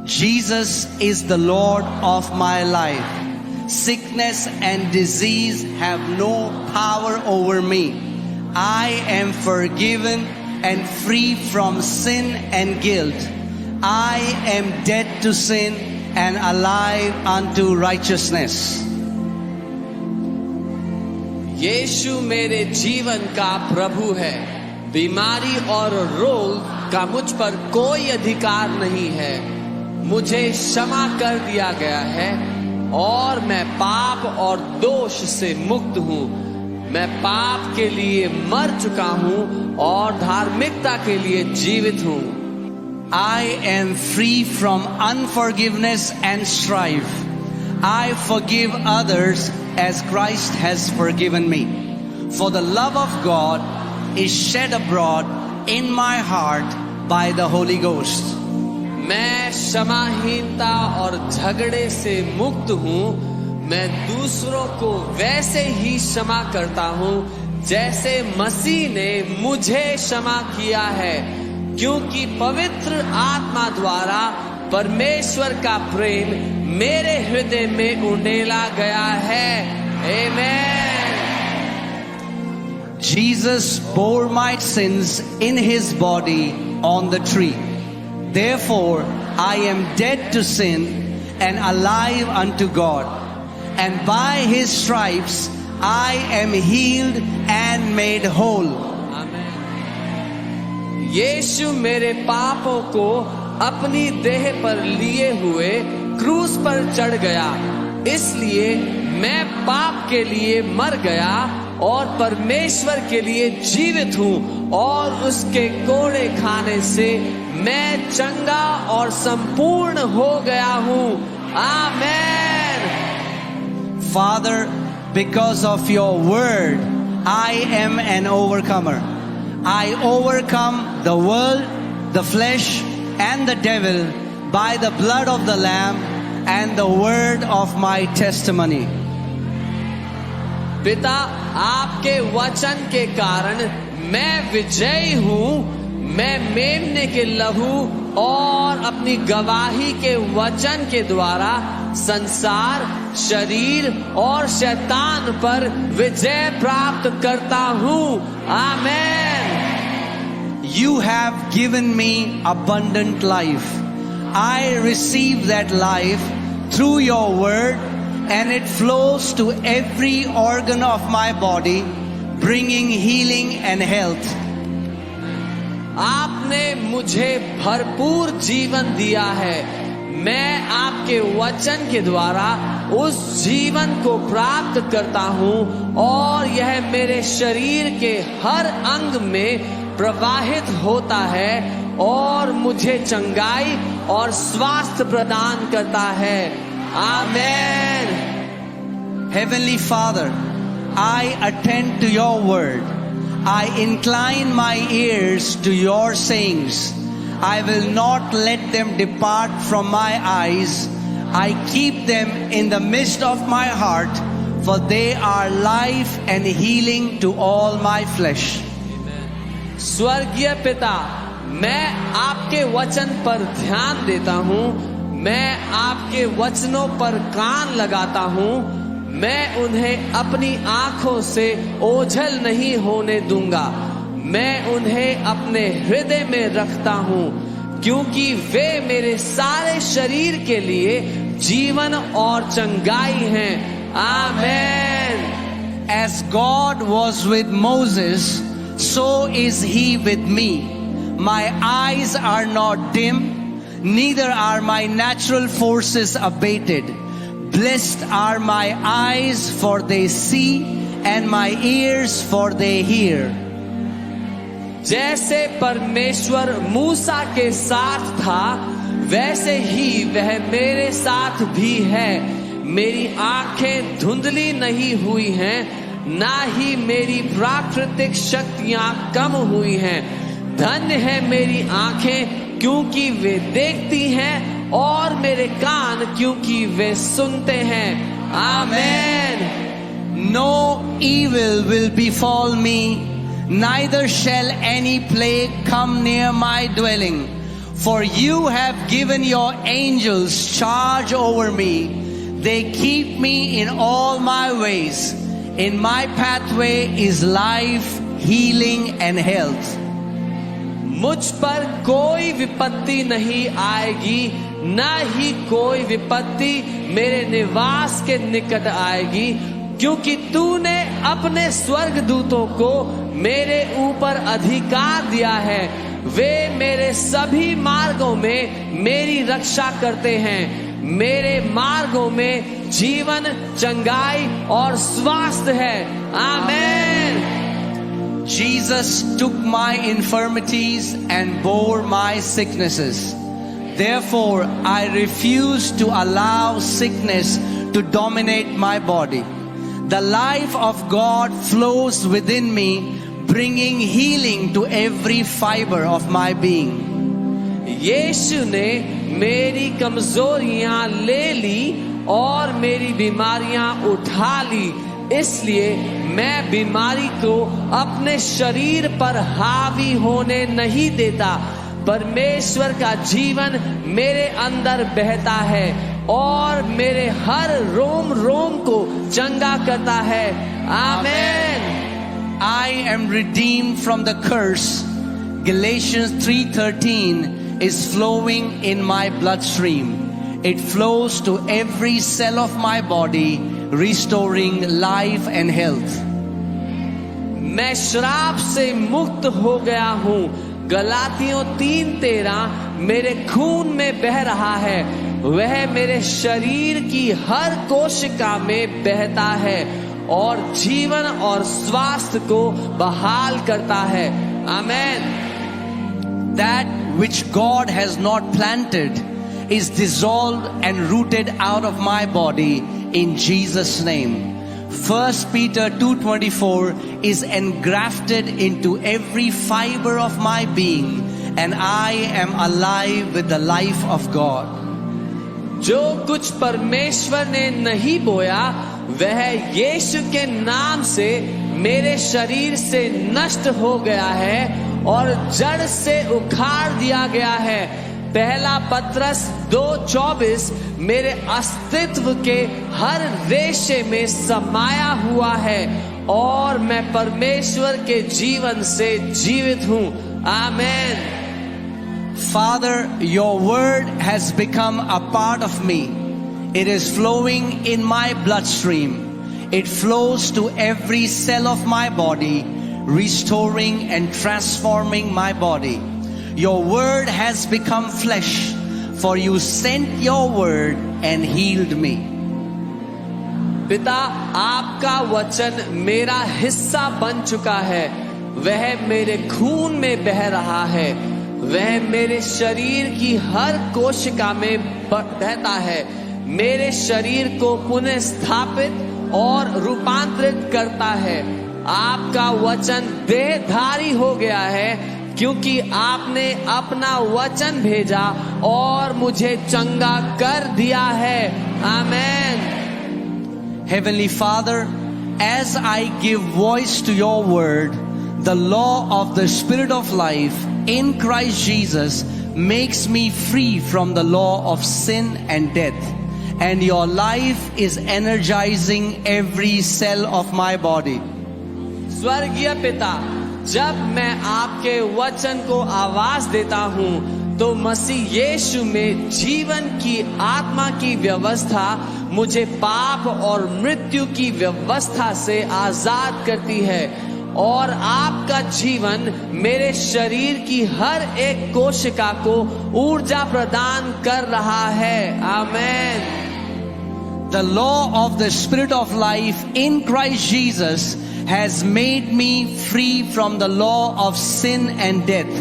Jesus is the Lord of my life. Sickness and disease have no power over me. I am forgiven and free from sin and guilt. I am dead to sin and alive unto righteousness. यीशु मेरे जीवन का प्रभु है। बीमारी और रोग का मुझ पर कोई अधिकार नहीं है। मुझे क्षमा कर दिया गया है और मैं पाप और दोष से मुक्त हूँ। मैं पाप के लिए मर चुका हूँ और धार्मिकता के लिए जीवित हूँ। I am free from unforgiveness and strife. I forgive others as Christ has forgiven me. For the love of God is shed abroad in my heart by the Holy Ghost. मैं क्षमाहीनता और झगड़े से मुक्त हूँ। मैं दूसरों को वैसे ही क्षमा करता हूँ जैसे मसीह ने मुझे क्षमा किया है, क्योंकि पवित्र आत्मा द्वारा परमेश्वर का प्रेम मेरे हृदय में उंडेला गया है। आमेन। Jesus bore my sins in his body on the tree. Therefore, I am dead to sin and alive unto God. And by his stripes, I am healed and made whole. यीशु मेरे पापों को अपनी देह पर लिए हुए क्रूस पर चढ़ गया, इसलिए मैं पाप के लिए मर गया और परमेश्वर के लिए जीवित हूँ, और उसके कोड़े खाने से मैं चंगा और संपूर्ण हो गया हूँ। आमेन। Father, because of your word, I am an overcomer. I overcome the world, the flesh, and the devil by the blood of the Lamb and the word of my testimony. पिता, आपके वचन के कारण मैं विजयी हूँ। मैं मेमने के लहू और अपनी गवाही के वचन के द्वारा संसार, शरीर और शैतान पर विजय प्राप्त करता हूँ। आमेन। You have given me abundant life. I receive that life through your word, and it flows to every organ of my body, bringing healing and health. आपने मुझे भरपूर जीवन दिया है। मैं आपके वचन के द्वारा उस जीवन को प्राप्त करता हूँ, और यह मेरे शरीर के हर अंग में प्रवाहित होता है और मुझे चंगाई और स्वास्थ्य प्रदान करता है। आमेन। Heavenly Father, I attend to your word. I incline my ears to your sayings. I will not let them depart from my eyes. I keep them in the midst of my heart, for they are life and healing to all my flesh. स्वर्गीय पिता, मैं आपके वचन पर ध्यान देता हूँ। मैं आपके वचनों पर कान लगाता हूँ। मैं उन्हें अपनी आंखों से ओझल नहीं होने दूंगा। मैं उन्हें अपने हृदय में रखता हूँ, क्योंकि वे मेरे सारे शरीर के लिए जीवन और चंगाई हैं। आमेन। As God was with Moses, so is he with me. My eyes are not dim, neither are my natural forces abated. Blessed are my eyes, for they see, and my ears, for they hear. जैसे परमेश्वर मूसा के साथ था, वैसे ही वह मेरे साथ भी है। मेरी आंखें धुंधली नहीं हुई हैं, ना ही मेरी प्राकृतिक शक्तियां कम हुई हैं। धन्य है मेरी आंखें, क्योंकि वे देखती हैं, और मेरे कान, क्योंकि वे सुनते हैं। आमेन। No evil will befall me, neither shall any plague come near my dwelling. For you have given your angels charge over me. They keep me in all my ways. In my pathway is life, healing and health. मुझ पर कोई विपत्ति नहीं आएगी, न ही कोई विपत्ति मेरे निवास के निकट आएगी, क्योंकि तूने अपने स्वर्गदूतों को मेरे ऊपर अधिकार दिया है। वे मेरे सभी मार्गों में मेरी रक्षा करते हैं। मेरे मार्गों में जीवन, चंगाई और स्वास्थ्य है। आमीन। Jesus took my infirmities and bore my sicknesses. Therefore, I refuse to allow sickness to dominate my body. The life of God flows within me, bringing healing to every fiber of my being. यीशु ने मेरी कमजोरियां ले ली और मेरी बीमारियां उठा ली, इसलिए मैं बीमारी को अपने शरीर पर हावी होने नहीं देता। परमेश्वर का जीवन मेरे अंदर बहता है और मेरे हर रोम रोम को चंगा करता है। आमीन। I am redeemed from the curse. Galatians 3:13 is flowing in my bloodstream. It flows to every cell of my body, restoring life and health. मैं श्राप से मुक्त हो गया हूँ। गलातियों 3:13 मेरे खून में बह रहा है। वह मेरे शरीर की हर कोशिका में बहता है और जीवन और स्वास्थ्य को बहाल करता है। आमीन। That which God has not planted is dissolved and rooted out of my body in Jesus' name. 1 Peter 2:24 is engrafted into every fiber of my being, and I am alive with the life of God. जो कुछ परमेश्वर ने नहीं बोया वह यीशु के नाम से मेरे शरीर से नष्ट हो गया है और जड़ से उखाड़ दिया गया है। पहला पत्रस 2:24 मेरे अस्तित्व के हर रेशे में समाया हुआ है और मैं परमेश्वर के जीवन से जीवित हूँ। आमीन। Father, your word has become a part of me. It is flowing in my bloodstream. It flows to every cell of my body, restoring and transforming my body. Your word has become flesh, for you sent your word and healed me. पिता, आपका वचन मेरा हिस्सा बन चुका है। वह मेरे खून में बह रहा है। वह मेरे शरीर की हर कोशिका में बहता है। मेरे शरीर को पुनः स्थापित और रूपांतरित करता है। आपका वचन देहधारी हो गया है, क्योंकि आपने अपना वचन भेजा और मुझे चंगा कर दिया है। आमीन। Heavenly Father, as I give voice to your word, the law of the Spirit of life in Christ Jesus makes me free from the law of sin and death. And your life is energizing every cell of my body. स्वर्गीय पिता, जब मैं आपके वचन को आवाज देता हूँ तो मसीह यीशु में जीवन की आत्मा की व्यवस्था मुझे पाप और मृत्यु की व्यवस्था से आजाद करती है और आपका जीवन मेरे शरीर की हर एक कोशिका को ऊर्जा प्रदान कर रहा है। आमीन। The law of the Spirit of life in Christ Jesus has made me free from the law of sin and death.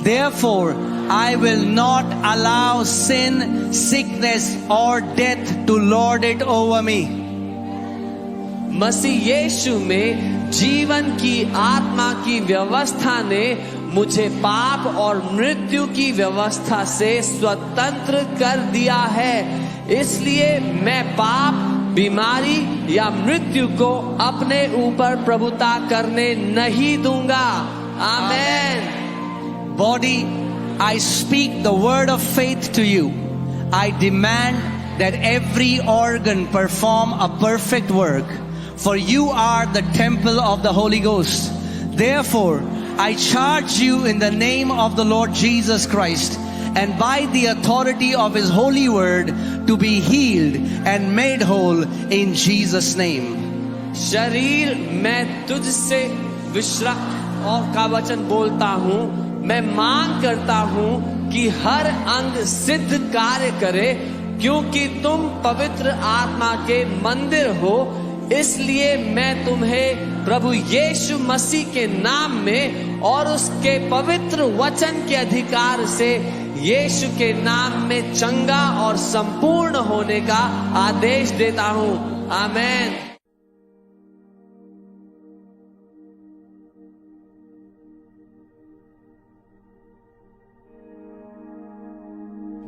Therefore, I will not allow sin, sickness or death to lord it over me. मसीह यीशु में जीवन की आत्मा की व्यवस्था ने मुझे पाप और मृत्यु की व्यवस्था से स्वतंत्र कर दिया है। इसलिए मैं पाप, बीमारी या मृत्यु को अपने ऊपर प्रभुता करने नहीं दूंगा। आमीन। Body, I speak the word of faith to you. I demand that every organ perform a perfect work, for you are the temple of the Holy Ghost. Therefore, I charge you in the name of the Lord Jesus Christ and by the authority of His holy word to be healed and made whole in Jesus' name. शरीर, मैं तुझसे विश्राम और का वचन बोलता हूँ। मैं मांग करता हूँ कि हर अंग सिद्ध कार्य करे, क्योंकि तुम पवित्र आत्मा के मंदिर हो। इसलिए मैं तुम्हें प्रभु यीशु मसीह के नाम में और उसके पवित्र वचन के अधिकार से यीशु के नाम में चंगा और संपूर्ण होने का आदेश देता हूँ। आमीन।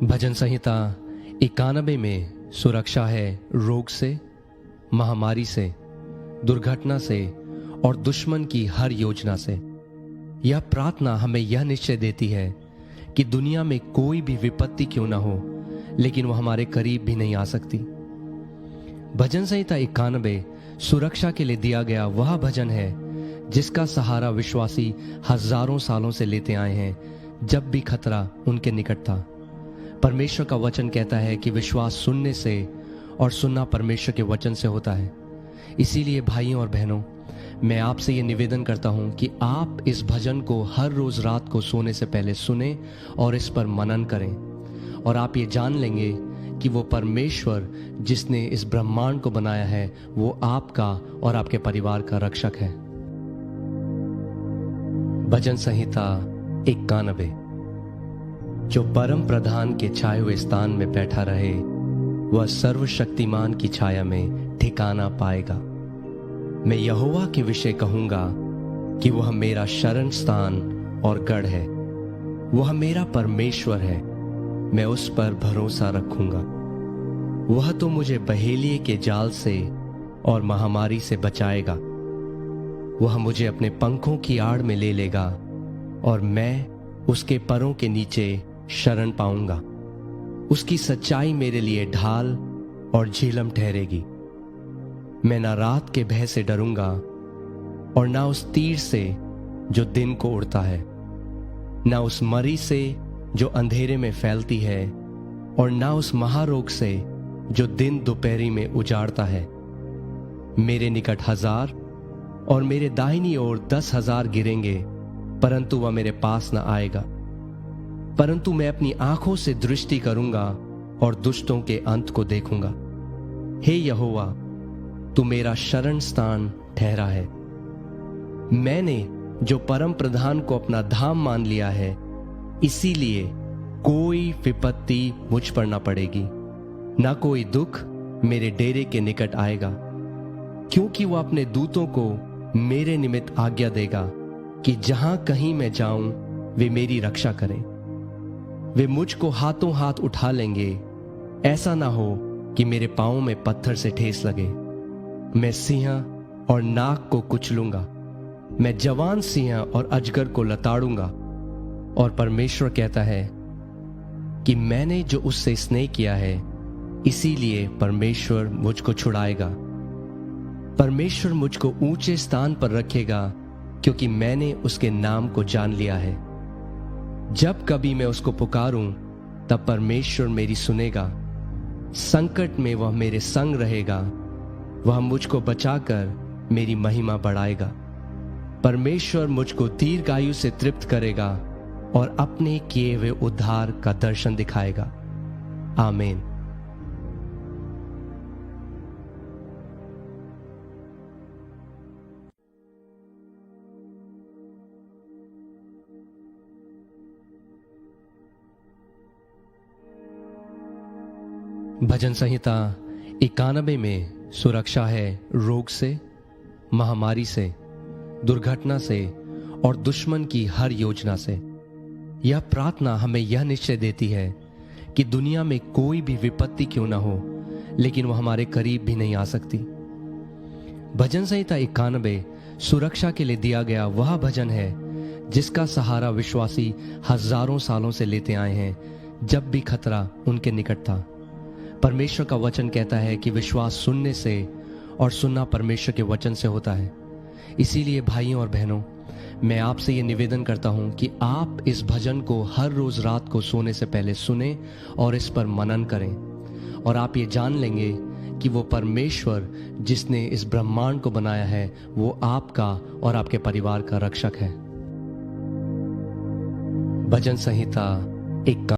भजन संहिता 91 में सुरक्षा है रोग से, महामारी से, दुर्घटना से और दुश्मन की हर योजना से। यह प्रार्थना हमें यह निश्चय देती है कि दुनिया में कोई भी विपत्ति क्यों ना हो, लेकिन वह हमारे करीब भी नहीं आ सकती। भजन संहिता 91 सुरक्षा के लिए दिया गया वह भजन है जिसका सहारा विश्वासी हजारों सालों से लेते आए हैं, जब भी खतरा उनके निकट था। परमेश्वर का वचन कहता है कि विश्वास सुनने से और सुनना परमेश्वर के वचन से होता है। इसीलिए भाइयों और बहनों, मैं आपसे ये निवेदन करता हूं कि आप इस भजन को हर रोज रात को सोने से पहले सुने और इस पर मनन करें, और आप ये जान लेंगे कि वो परमेश्वर जिसने इस ब्रह्मांड को बनाया है वो आपका और आपके परिवार का रक्षक है। भजन संहिता 91। जो परम प्रधान के छाए हुए स्थान में बैठा रहे वह सर्वशक्तिमान की छाया में ठिकाना पाएगा। मैं यहोवा के विषय कहूंगा कि वह मेरा शरण स्थान और गढ़ है, वह मेरा परमेश्वर है, मैं उस पर भरोसा रखूंगा। वह तो मुझे बहेलिए के जाल से और महामारी से बचाएगा। वह मुझे अपने पंखों की आड़ में ले लेगा और मैं उसके परों के नीचे शरण पाऊंगा। उसकी सच्चाई मेरे लिए ढाल और झीलम ठहरेगी। मैं ना रात के भय से डरूंगा और ना उस तीर से जो दिन को उड़ता है, ना उस मरी से जो अंधेरे में फैलती है, और ना उस महारोग से जो दिन दोपहरी में उजाड़ता है। मेरे निकट 1000 और मेरे दाहिनी ओर 10,000 गिरेंगे, परंतु वह मेरे पास न आएगा। परंतु मैं अपनी आंखों से दृष्टि करूंगा और दुष्टों के अंत को देखूंगा। हे यहोवा, तू मेरा शरण स्थान ठहरा है। मैंने जो परम प्रधान को अपना धाम मान लिया है, इसीलिए कोई विपत्ति मुझ पर ना पड़ेगी, ना कोई दुख मेरे डेरे के निकट आएगा, क्योंकि वह अपने दूतों को मेरे निमित्त आज्ञा देगा कि जहां कहीं मैं जाऊं वे मेरी रक्षा करें। वे मुझको हाथों हाथ उठा लेंगे, ऐसा ना हो कि मेरे पांवों में पत्थर से ठेस लगे। मैं सिंह और नाग को कुचलूंगा, मैं जवान सिंह और अजगर को लताड़ूंगा। और परमेश्वर कहता है कि मैंने जो उससे स्नेह किया है, इसीलिए परमेश्वर मुझको छुड़ाएगा। परमेश्वर मुझको ऊंचे स्थान पर रखेगा, क्योंकि मैंने उसके नाम को जान लिया है। जब कभी मैं उसको पुकारूं, तब परमेश्वर मेरी सुनेगा। संकट में वह मेरे संग रहेगा, वह मुझको बचाकर मेरी महिमा बढ़ाएगा। परमेश्वर मुझको दीर्घायु से तृप्त करेगा और अपने किए हुए उद्धार का दर्शन दिखाएगा। आमीन। भजन संहिता 91 में सुरक्षा है रोग से, महामारी से, दुर्घटना से और दुश्मन की हर योजना से। यह प्रार्थना हमें यह निश्चय देती है कि दुनिया में कोई भी विपत्ति क्यों ना हो, लेकिन वह हमारे करीब भी नहीं आ सकती। भजन संहिता 91 सुरक्षा के लिए दिया गया वह भजन है जिसका सहारा विश्वासी हजारों सालों से लेते आए हैं जब भी खतरा उनके निकट था। परमेश्वर का वचन कहता है कि विश्वास सुनने से और सुनना परमेश्वर के वचन से होता है। इसीलिए भाइयों और बहनों, मैं आपसे ये निवेदन करता हूं कि आप इस भजन को हर रोज रात को सोने से पहले सुने और इस पर मनन करें, और आप ये जान लेंगे कि वो परमेश्वर जिसने इस ब्रह्मांड को बनाया है वो आपका और आपके परिवार का रक्षक है। भजन संहिता 1